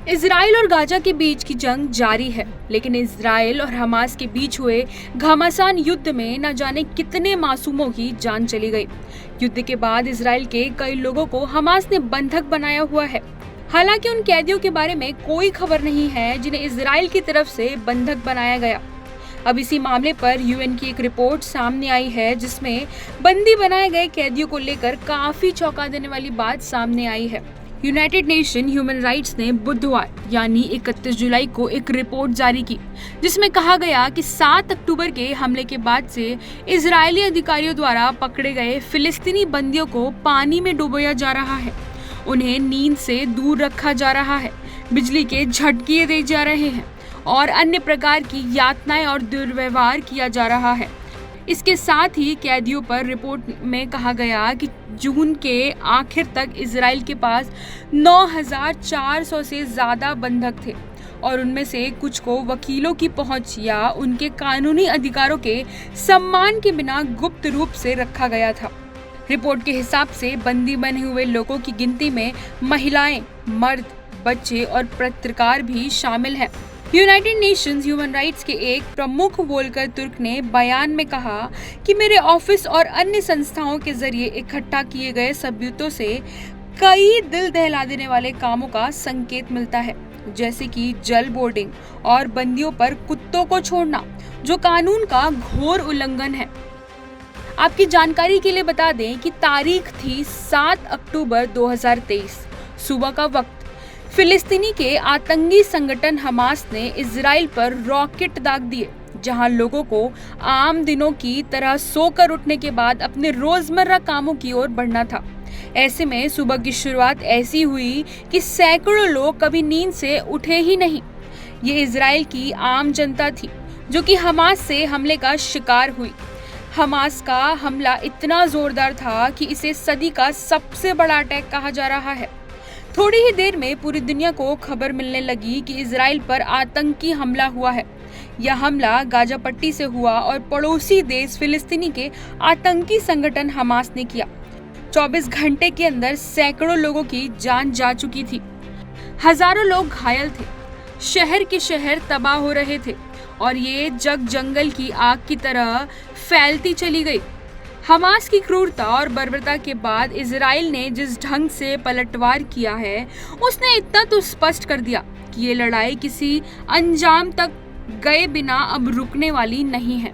Israel और Gaza के बीच की जंग जारी है, लेकिन इजराइल और हमास के बीच हुए घमासान युद्ध में न जाने कितने मासूमों की जान चली गई। युद्ध के बाद इजराइल के कई लोगों को हमास ने बंधक बनाया हुआ है। हालांकि उन कैदियों के बारे में कोई खबर नहीं है जिन्हें इजराइल की तरफ से बंधक बनाया गया। अब इसी मामले पर यूएन की एक रिपोर्ट सामने आई है, जिसमें बंदी बनाए गए कैदियों को लेकर काफी चौंका देने वाली बात सामने आई है। यूनाइटेड नेशन ह्यूमन राइट्स ने बुधवार यानी 31 जुलाई को एक रिपोर्ट जारी की, जिसमें कहा गया कि 7 अक्टूबर के हमले के बाद से इजरायली अधिकारियों द्वारा पकड़े गए फिलिस्तीनी बंदियों को पानी में डुबोया जा रहा है, उन्हें नींद से दूर रखा जा रहा है, बिजली के झटके दिए जा रहे हैं और अन्य प्रकार की यातनाएं और दुर्व्यवहार किया जा रहा है। इसके साथ ही कैदियों पर रिपोर्ट में कहा गया कि जून के आखिर तक इजराइल के पास 9,400 से ज्यादा बंधक थे और उनमें से कुछ को वकीलों की पहुंच या उनके कानूनी अधिकारों के सम्मान के बिना गुप्त रूप से रखा गया था। रिपोर्ट के हिसाब से बंदी बने हुए लोगों की गिनती में महिलाएं, मर्द, बच्चे और पत्रकार भी शामिल हैं। यूनाइटेड नेशंस ह्यूमन राइट्स के एक प्रमुख वोल्कर तुर्क ने बयान में कहा कि मेरे ऑफिस और अन्य संस्थाओं के जरिए इकट्ठा किए गए सबूतों से कई दिल दहला देने वाले कामों का संकेत मिलता है, जैसे कि जल बोर्डिंग और बंदियों पर कुत्तों को छोड़ना, जो कानून का घोर उल्लंघन है। आपकी जानकारी के लिए बता दें कि तारीख थी 7 अक्टूबर 2023। सुबह का वक्त फिलिस्तीनी के आतंकी संगठन हमास ने इजराइल पर रॉकेट दाग दिए, जहां लोगों को आम दिनों की तरह सोकर उठने के बाद अपने रोजमर्रा कामों की ओर बढ़ना था। ऐसे में सुबह की शुरुआत ऐसी हुई कि सैकड़ों लोग कभी नींद से उठे ही नहीं। ये इजराइल की आम जनता थी जो कि हमास से हमले का शिकार हुई। हमास का हमला इतना जोरदार था कि इसे सदी का सबसे बड़ा अटैक कहा जा रहा है। थोड़ी ही देर में पूरी दुनिया को खबर मिलने लगी कि इजराइल पर आतंकी हमला हुआ है। यह हमला गाजा पट्टी से हुआ और पड़ोसी देश फिलिस्तीनी के आतंकी संगठन हमास ने किया। 24 घंटे के अंदर सैकड़ों लोगों की जान जा चुकी थी, हजारों लोग घायल थे, शहर के शहर तबाह हो रहे थे और ये जग जंगल की आग की तरह फैलती चली गई। हमास की क्रूरता और बर्बरता के बाद इजराइल ने जिस ढंग से पलटवार किया है, उसने इतना तो स्पष्ट कर दिया कि ये लड़ाई किसी अंजाम तक गए बिना अब रुकने वाली नहीं है।